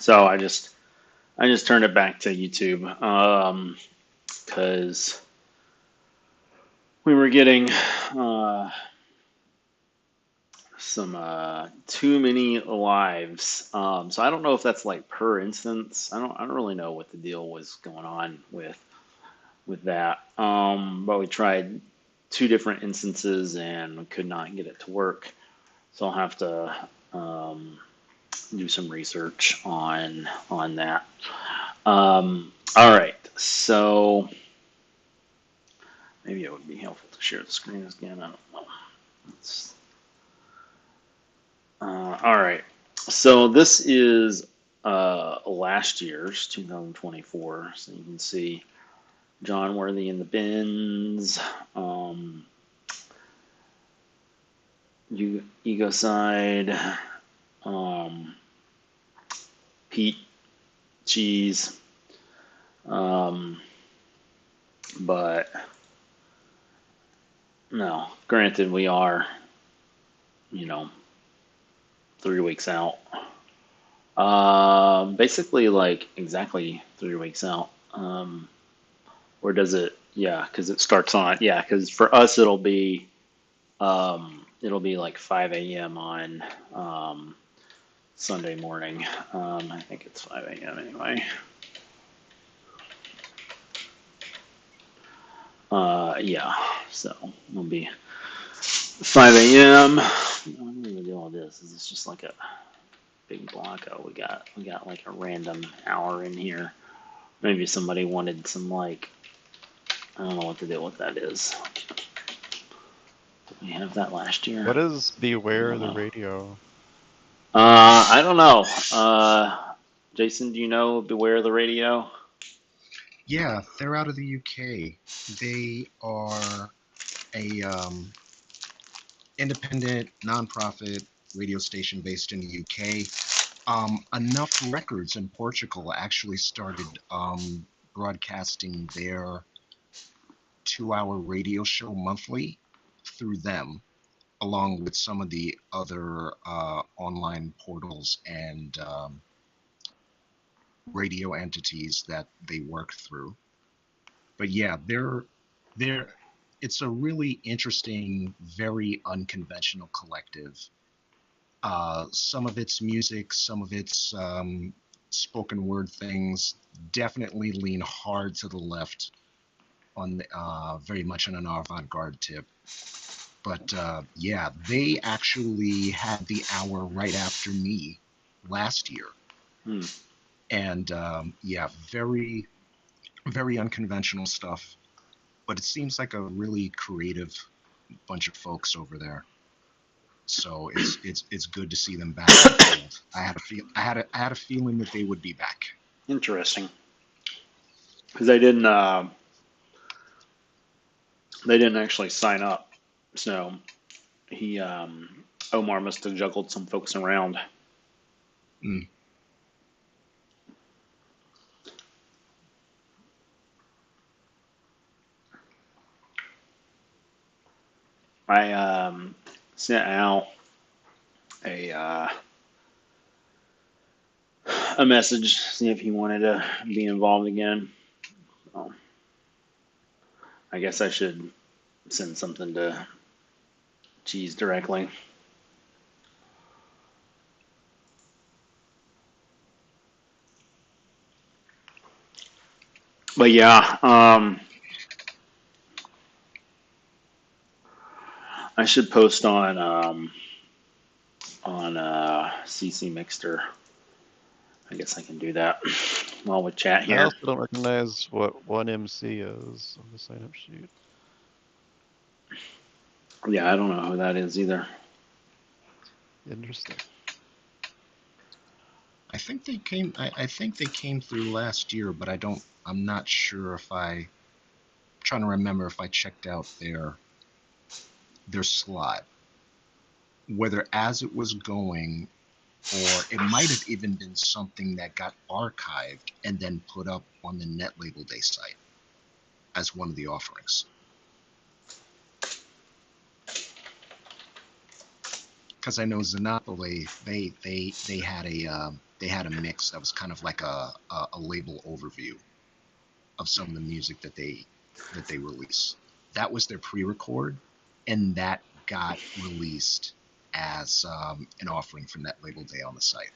So I just turned it back to YouTube because we were getting some too many lives. So I don't know if that's like per instance. I don't really know what the deal was going on with that. But we tried two different instances and we could not get it to work. So I'll have to do some research on that. All right, so maybe it would be helpful to share the screen again. I don't know. Let's, all right, so this is last year's 2024. So you can see John Worthy in the bins, Ecocide, um, Pete Cheese, but no, granted, we are, you know, 3 weeks out. Basically, like exactly 3 weeks out. Or does it? Yeah, because it starts on. Yeah, because for us it'll be like 5 a.m. on Sunday morning. I think it's 5 a.m. anyway. Yeah, so it'll be 5 a.m. What do we do all this? Is this just like a big block? Oh, we got like a random hour in here. Maybe somebody wanted some like I don't know what the deal with that is. Did we have that last year? What is I Beware don't the know. Radio? I don't know. Jason, do you know Beware the Radio? Yeah, they're out of the UK. They are a independent nonprofit radio station based in the UK. Enough Records in Portugal actually started broadcasting their 2 hour radio show monthly through them, along with some of the other online portals and radio entities that they work through. But yeah, they're it's a really interesting, very unconventional collective. Some of its music, some of its spoken word things definitely lean hard to the left on very much on an avant-garde tip. But yeah, they actually had the hour right after me last year, Hmm. and yeah, very unconventional stuff. But it seems like a really creative bunch of folks over there. So it's good to see them back in the fold. I had a feeling that they would be back. Interesting. Because they didn't actually sign up, so he Omar must have juggled some folks around. Mm. I sent out a a message, see if he wanted to be involved again. So I guess I should send something to Cheese directly. But yeah, I should post on CC Mixter. I guess I can do that while we chat I here. also don't recognize what 1MC is on the sign-up sheet. Yeah, I don't know who that is either. Interesting. I think they came through last year, but I'm not sure if trying to remember if I checked out their slot, whether as it was going, or it might have even been something that got archived and then put up on the Netlabel Day site as one of the offerings. Because I know Xenopoli, they had they had a mix that was kind of like a label overview of some of the music that they release. That was their pre-record, and that got released as an offering for Netlabel Day on the site.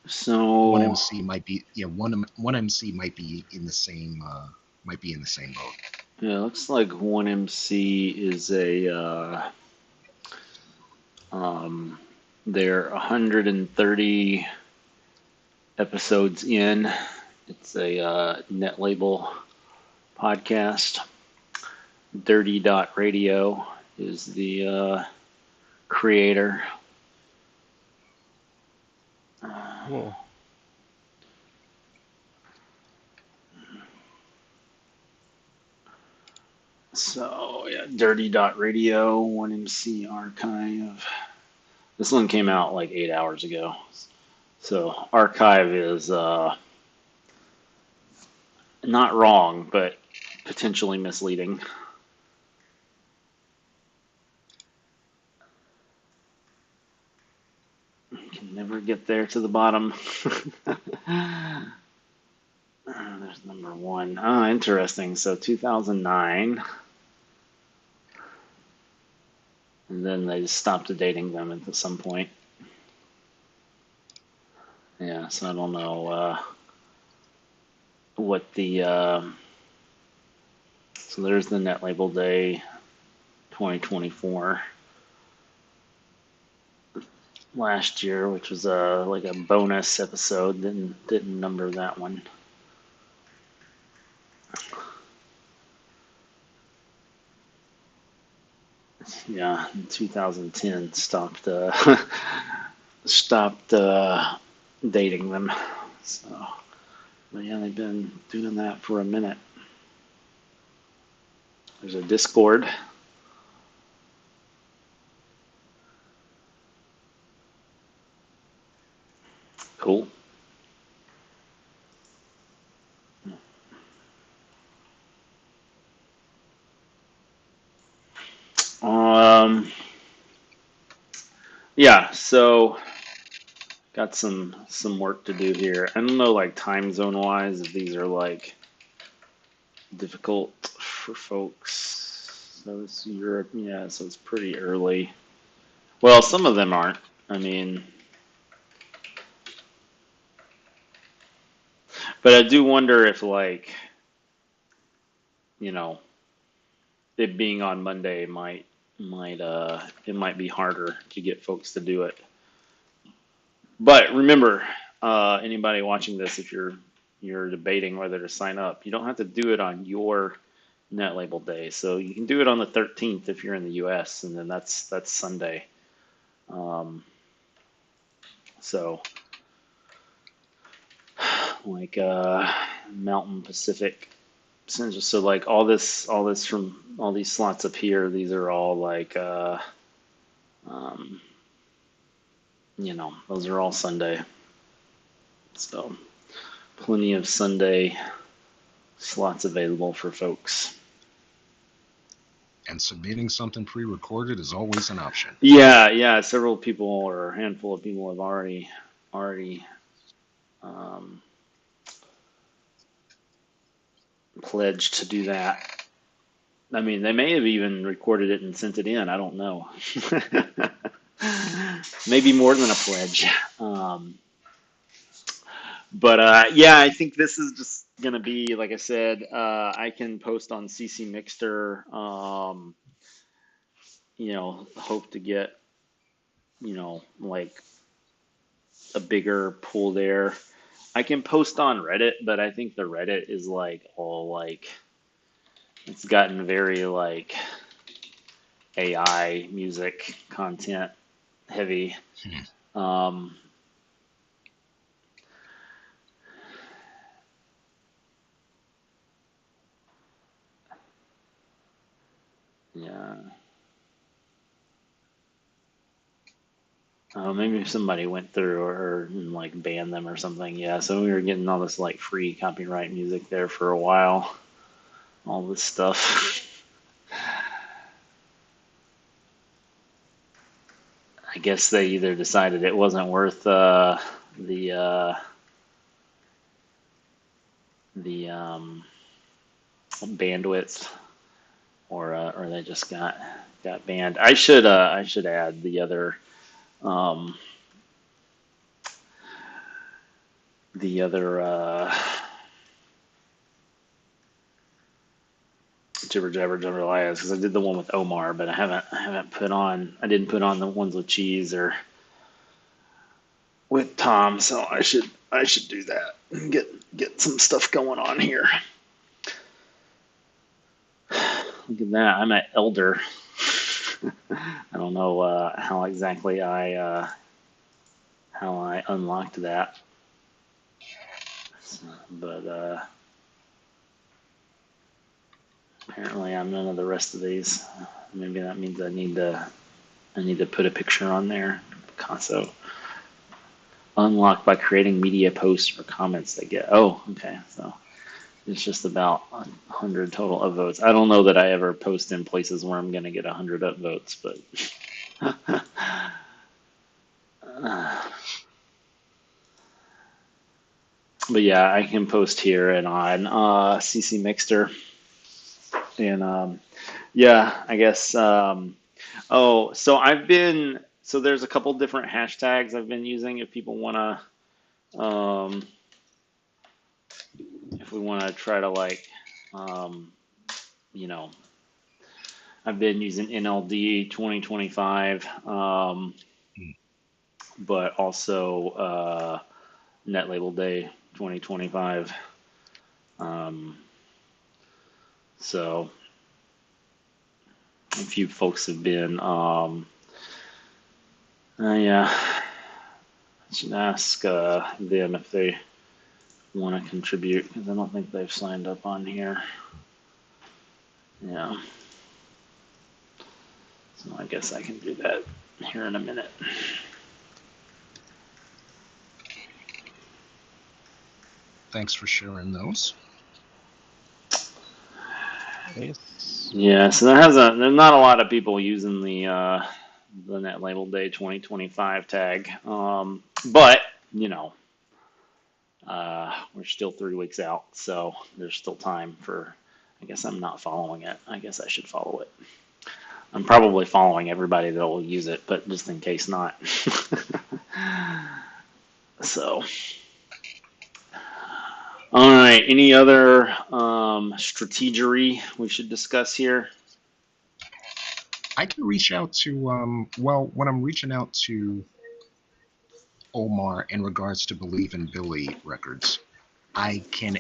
One So MC might be one MC might be in the same boat. yeah, looks like one MC is a they're 130 episodes in. It's a net label podcast. Dirty Dot Radio is the creator. Cool. So yeah, Dirty Dot Radio, one MC archive. This one came out like 8 hours ago. So archive is not wrong, but potentially misleading. Can never get there to the bottom. There's number one. Ah, interesting. So 2009, and then they stopped dating them at some point. Yeah, so I don't know what the. So there's the Net Label Day 2024 last year, which was like a bonus episode. Didn't number that one. Yeah, in 2010 stopped stopped dating them. So, but yeah, they've been doing that for a minute. There's a Discord. Cool. Yeah, so got some work to do here. I don't know, like time zone wise, if these are like difficult for folks. So it's Europe, yeah, so it's pretty early. Well, some of them aren't. I mean, but I do wonder if like, you know, it being on Monday might it might be harder to get folks to do it. But remember, anybody watching this, if you're debating whether to sign up, you don't have to do it on your net label day. So you can do it on the 13th if you're in the U.S. and then that's Sunday. Um, so like Mountain Pacific. So like all this from all these slots up here, these are all like um, those are all Sunday. So plenty of Sunday slots available for folks. And submitting something pre-recorded is always an option. Yeah. Several people or a handful of people have already um, pledged to do that. I mean, they may have even recorded it and sent it in. I don't know. Maybe more than a pledge. But yeah, I think this is just gonna be like I said. I can post on CC Mixter. Hope to get like a bigger pool there. I can post on Reddit, but I think the Reddit is like all like it's gotten very like AI music content heavy. Um, yeah. Maybe somebody went through or like banned them or something. Yeah, so we were getting all this like free copyright music there for a while. All this stuff. I guess they either decided it wasn't worth the bandwidth, or they just got banned. I should add um, the other jibber jabber jibber liars, because I did the one with Omar, but I didn't put on the ones with cheese or with Tom, so I should do that and get some stuff going on here. Look at that, I'm at Elder. I don't know how exactly how I unlocked that, but apparently I'm none of the rest of these. Maybe that means I need to put a picture on there. So unlock by creating media posts or comments that get. Oh, okay. So it's just about 100 total upvotes. I don't know that I ever post in places where I'm going to get 100 upvotes, but. But yeah, I can post here and on CC Mixter, and yeah, I guess. Oh, so there's a couple different hashtags I've been using. If people want to, if we want to try to um, you know, I've been using NLD 2025, but also Netlabel Day 2025. So a few folks have been, yeah, I should ask them if they want to contribute, because I don't think they've signed up on here. Yeah. So I guess I can do that here in a minute. Thanks for sharing those. Nice. Yeah, so there's not a lot of people using the Netlabel Day 2025 tag, but you know, we're still 3 weeks out, so there's still time for. I guess I'm not following it. I guess I should follow it. I'm probably following everybody that will use it, but just in case not. So, all right. Any other strategery we should discuss here? I can reach out to, well, when I'm reaching out to Omar in regards to Believe in Billy records, I can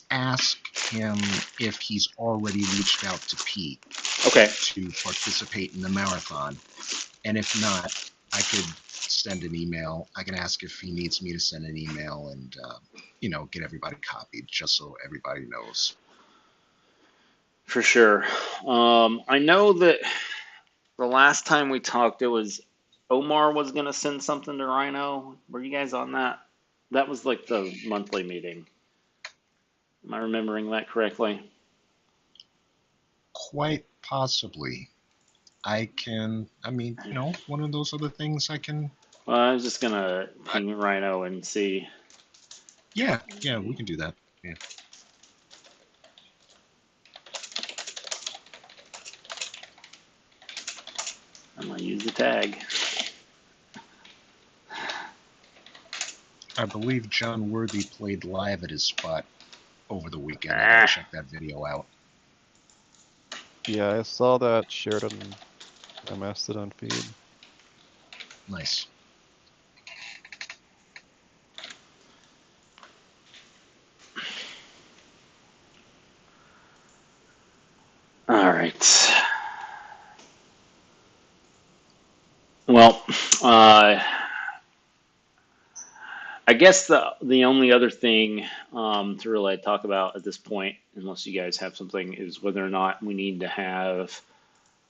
ask him if he's already reached out to Pete Okay. to participate in the marathon. And if not, I could send an email. I can ask if he needs me to send an email and, get everybody copied just so everybody knows. For sure. I know that the last time we talked, it was Omar was going to send something to Rhino. Were you guys on that? That was like the monthly meeting. Am I remembering that correctly? Quite possibly. One of those other things I can. Well, I was just going to ping Rhino and see. Yeah, we can do that. Yeah. I'm going to use the tag. I believe John Worthy played live at his spot over the weekend. I gotta check that video out. Yeah, I saw that shared on my Mastodon feed. Nice. All right. Well, I guess the only other thing to really talk about at this point, unless you guys have something, is whether or not we need to have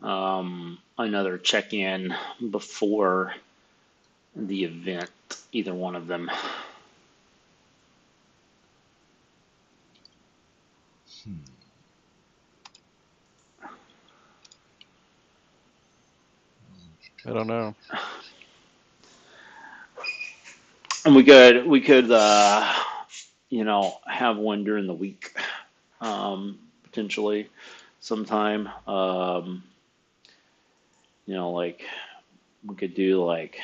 another check-in before the event, either one of them. I don't know. And we could have one during the week, potentially sometime. Like we could do like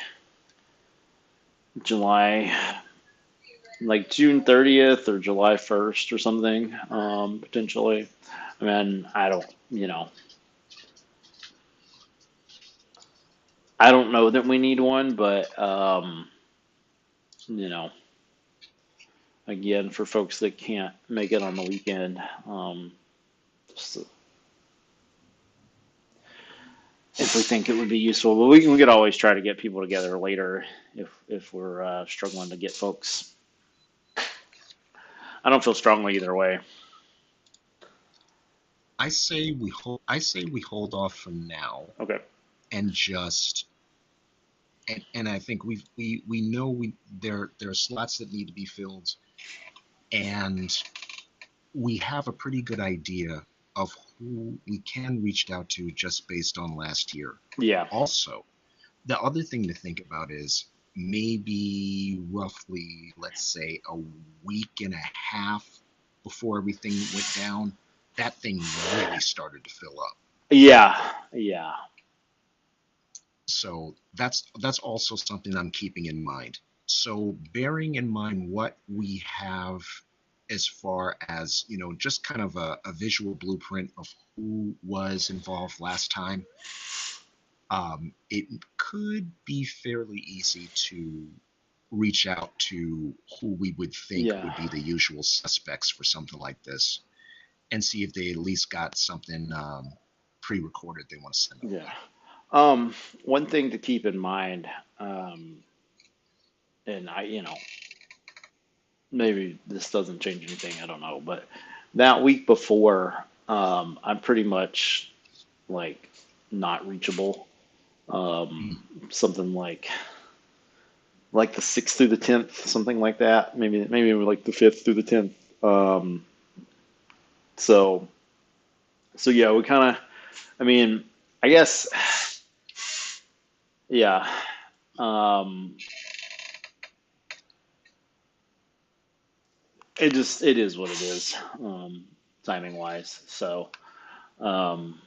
July, like June 30th or July 1st or something, potentially. I mean, I don't know that we need one, but you know, again, for folks that can't make it on the weekend, just if we think it would be useful, but we could always try to get people together later if we're struggling to get folks. I don't feel strongly either way. I say we hold off for now Okay. and just and I think we know there are slots that need to be filled, and we have a pretty good idea of who we can reach out to just based on last year. Yeah. Also, the other thing to think about is maybe roughly, let's say, a week and a half before everything went down, that thing really started to fill up. Yeah. Yeah. So that's also something I'm keeping in mind. So bearing in mind what we have as far as, just kind of a visual blueprint of who was involved last time, it could be fairly easy to reach out to who we would think Yeah. would be the usual suspects for something like this and see if they at least got something pre-recorded they want to send Yeah. over. One thing to keep in mind, and maybe this doesn't change anything, I don't know, but that week before, I'm pretty much like not reachable. Mm, Something like the 6th through the 10th, something like that. Maybe like the 5th through the 10th. Um, so so yeah, we kind of. I mean, I guess yeah. Um, it is what it is, timing wise. So um,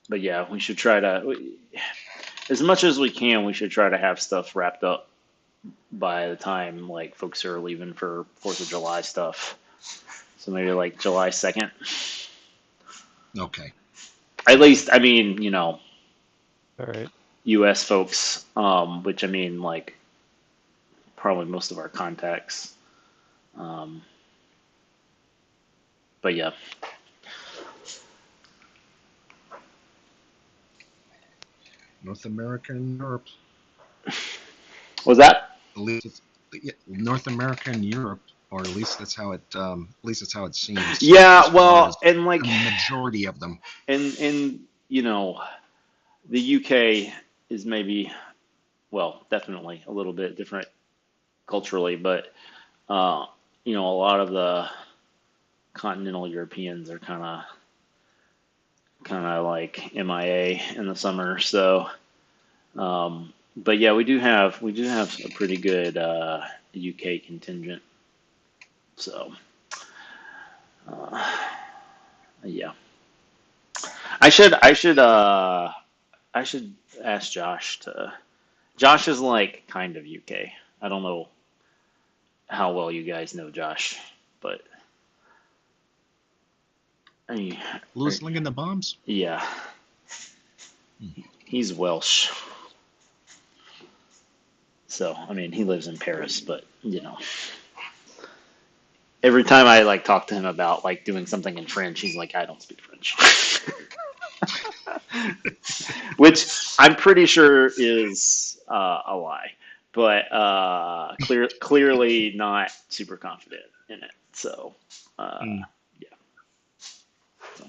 but yeah, we should try to, as much as we can, we should try to have stuff wrapped up by the time like folks are leaving for Fourth of July stuff. So maybe like July 2nd. okay. At least, I mean, All right. U.S. folks, which I mean, like probably most of our contacts. Um, but yeah, North America and Europe. was that? At least yeah, North America and Europe, or at least that's how it seems as Yeah, far as well, and like, the majority of them. and the UK is maybe, well, definitely a little bit different culturally, but uh, a lot of the continental Europeans are kind of like MIA in the summer. So, but yeah, we do have a pretty good UK contingent. So, uh, yeah, I should ask Josh to. Josh is like kind of UK. I don't know how well you guys know Josh, but I mean, Lewis Lincoln the bombs. yeah, Hmm. he's Welsh. So, I mean, he lives in Paris, but every time I like talk to him about like doing something in French, he's like, I don't speak French. Which I'm pretty sure is a lie, but clearly not super confident in it. So, uh, Hmm. yeah. So,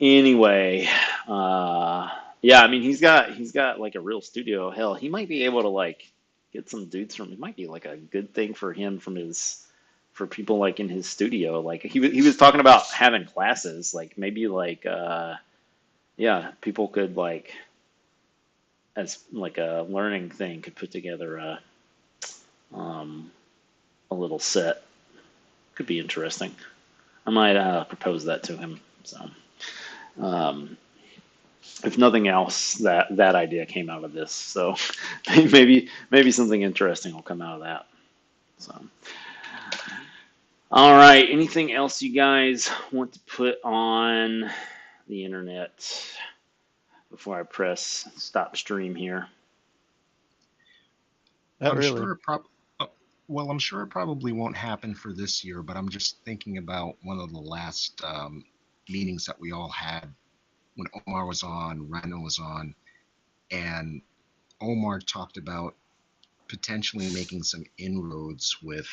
anyway, uh, yeah, I mean, he's got like a real studio. Hell, he might be able to like get some dudes from. It might be like a good thing for him for people like in his studio. Like he was talking about having classes. Like maybe like yeah, people could like as like a learning thing, could put together um, a little set. Could be interesting. I might propose that to him. So, um, if nothing else, that idea came out of this. So maybe something interesting will come out of that. So, all right. Anything else you guys want to put on the internet before I press stop stream here? Not I'm really. sure it prob uh, well, I'm sure it probably won't happen for this year, but I'm just thinking about one of the last meetings that we all had when Omar was on, Rhino was on, and Omar talked about potentially making some inroads with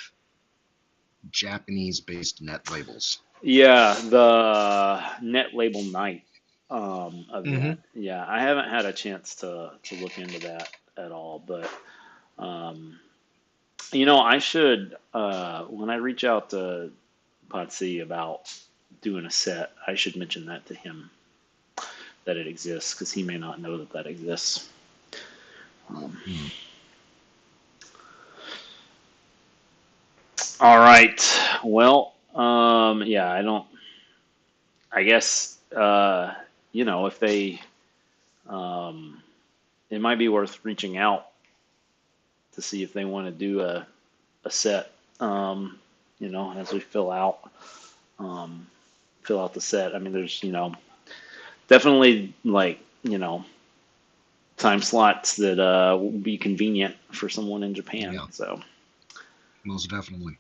Japanese-based net labels. Yeah, the Netlabel night Mm-hmm. event. Yeah, I haven't had a chance to look into that at all, but um, I should when I reach out to Potsy about doing a set, I should mention that to him that it exists because he may not know that that exists. Um, Mm. all right. Well, yeah, I don't. I guess if they, um, it might be worth reaching out to see if they want to do a set. As we um, fill out the set. I mean, there's definitely like time slots that will be convenient for someone in Japan. Yeah, So most definitely.